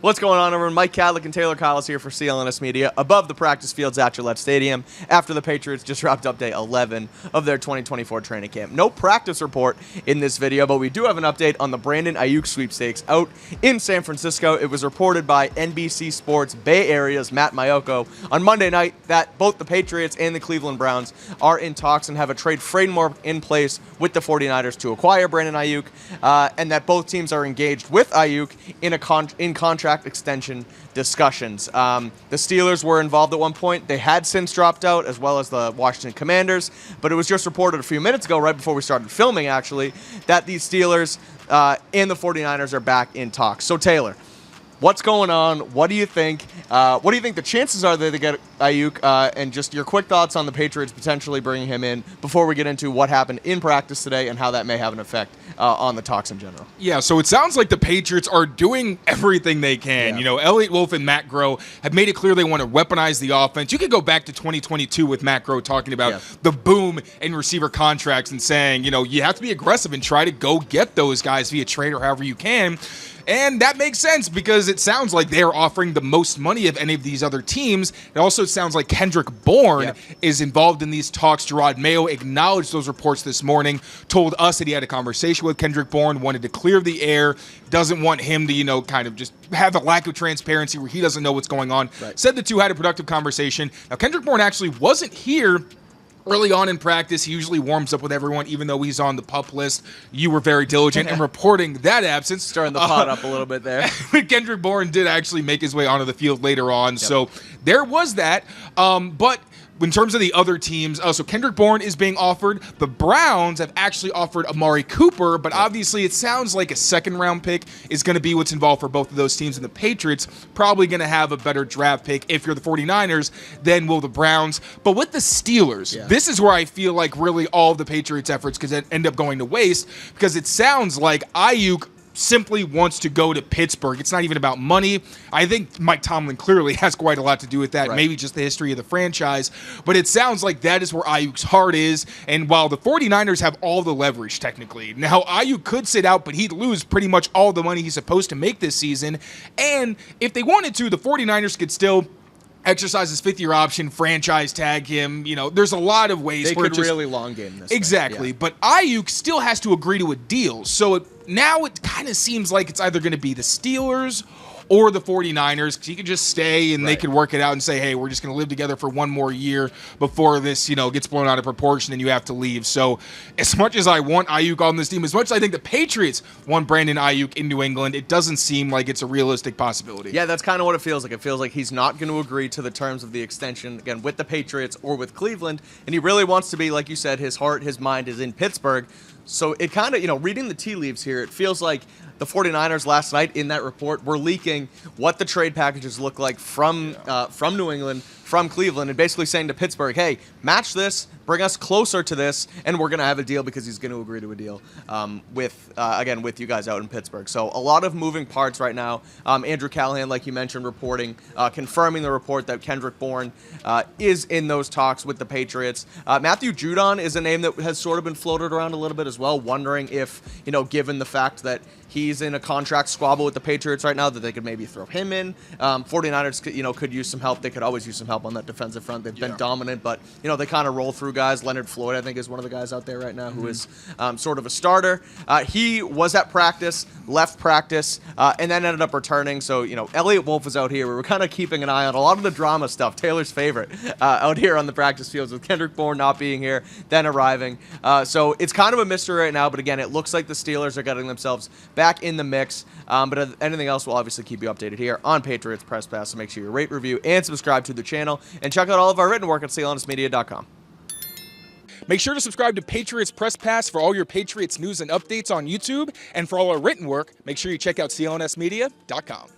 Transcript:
What's going on, everyone? Mike Kadlick and Tayler Kyles here for CLNS Media above the practice fields at Gillette Stadium after the Patriots just wrapped up day 11 of their 2024 training camp. No practice report in this video, but we do have an update on the Brandon Aiyuk sweepstakes out in San Francisco. It was reported by NBC Sports Bay Area's Matt Mayoko on Monday night that both the Patriots and the Cleveland Browns are in talks and have a trade framework in place with the 49ers to acquire Brandon Aiyuk, and that both teams are engaged with Aiyuk in contract extension discussions. The Steelers were involved at one point. They had since dropped out, as well as the Washington Commanders, but it was just reported a few minutes ago, right before we started filming actually, that the Steelers and the 49ers are back in talks. So Taylor, what's going on? What do you think? What do you think the chances are that they get Aiyuk? And just your quick thoughts on the Patriots potentially bringing him in before we get into what happened in practice today and how that may have an effect on the talks in general. Yeah, so it sounds like the Patriots are doing everything they can. Yeah. You know, Elliott Wolf and Matt Groh have made it clear they want to weaponize the offense. You could go back to 2022 with Matt Groh talking about the boom in receiver contracts and saying, you know, you have to be aggressive and try to go get those guys via trade or however you can. And that makes sense because it sounds like they are offering the most money of any of these other teams. It also sounds like Kendrick Bourne is involved in these talks. Gerard Mayo acknowledged those reports this morning, told us that he had a conversation with Kendrick Bourne, wanted to clear the air, doesn't want him to, you know, kind of just have a lack of transparency where he doesn't know what's going on. Right. Said the two had a productive conversation. Now, Kendrick Bourne actually wasn't here early on in practice. He usually warms up with everyone, even though he's on the PUP list. You were very diligent in reporting that absence. Stirring the pot up a little bit there. Kendrick Bourne did actually make his way onto the field later on. So there was that. But in terms of the other teams, so Kendrick Bourne is being offered. The Browns have actually offered Amari Cooper, but obviously it sounds like a second-round pick is going to be what's involved for both of those teams. And the Patriots probably going to have a better draft pick if you're the 49ers than will the Browns. But with the Steelers, this is where I feel like really all of the Patriots' efforts could end up going to waste, because it sounds like Aiyuk simply wants to go to Pittsburgh. It's not even about money. I think Mike Tomlin clearly has quite a lot to do with that, maybe just the history of the franchise. But it sounds like that is where Aiyuk's heart is. And while the 49ers have all the leverage technically, now Aiyuk could sit out, but he'd lose pretty much all the money he's supposed to make this season. And if they wanted to, the 49ers could still exercise his fifth-year option, franchise tag him. You know, there's a lot of ways. They could really long game this. Exactly. But Aiyuk still has to agree to a deal. So now it kind of seems like it's either going to be the Steelers or the 49ers, because he could just stay and they could work it out and say, hey, we're just going to live together for one more year before this, you know, gets blown out of proportion and you have to leave. So as much as I want Aiyuk on this team, as much as I think the Patriots want Brandon Aiyuk in New England, it doesn't seem like it's a realistic possibility. Yeah, that's kind of what it feels like. It feels like he's not going to agree to the terms of the extension, again, with the Patriots or with Cleveland, and he really wants to be, like you said, his heart, his mind is in Pittsburgh. So it kind of, you know, reading the tea leaves here, it feels like the 49ers last night in that report were leaking what the trade packages look like from New England, from Cleveland, and basically saying to Pittsburgh, hey, match this, bring us closer to this, and we're going to have a deal, because he's going to agree to a deal with you guys out in Pittsburgh. So a lot of moving parts right now. Andrew Callahan, like you mentioned, reporting, confirming the report that Kendrick Bourne is in those talks with the Patriots. Matthew Judon is a name that has sort of been floated around a little bit as well, wondering if, you know, given the fact that he's in a contract squabble with the Patriots right now, that they could maybe throw him in. 49ers, could use some help. They could always use some help on that defensive front. They've been dominant, but, you know, they kind of roll through guys. Leonard Floyd, I think, is one of the guys out there right now who is sort of a starter. He was at practice, left practice, and then ended up returning. So, you know, Elliott Wolf is out here. We were kind of keeping an eye on a lot of the drama stuff, Taylor's favorite, out here on the practice fields, with Kendrick Bourne not being here, then arriving. So it's kind of a mystery right now, but again, it looks like the Steelers are getting themselves back in the mix. But anything else, we'll obviously keep you updated here on Patriots Press Pass. So make sure you rate, review, and subscribe to the channel. And check out all of our written work at CLNSmedia.com. Make sure to subscribe to Patriots Press Pass for all your Patriots news and updates on YouTube. And for all our written work, make sure you check out CLNSmedia.com.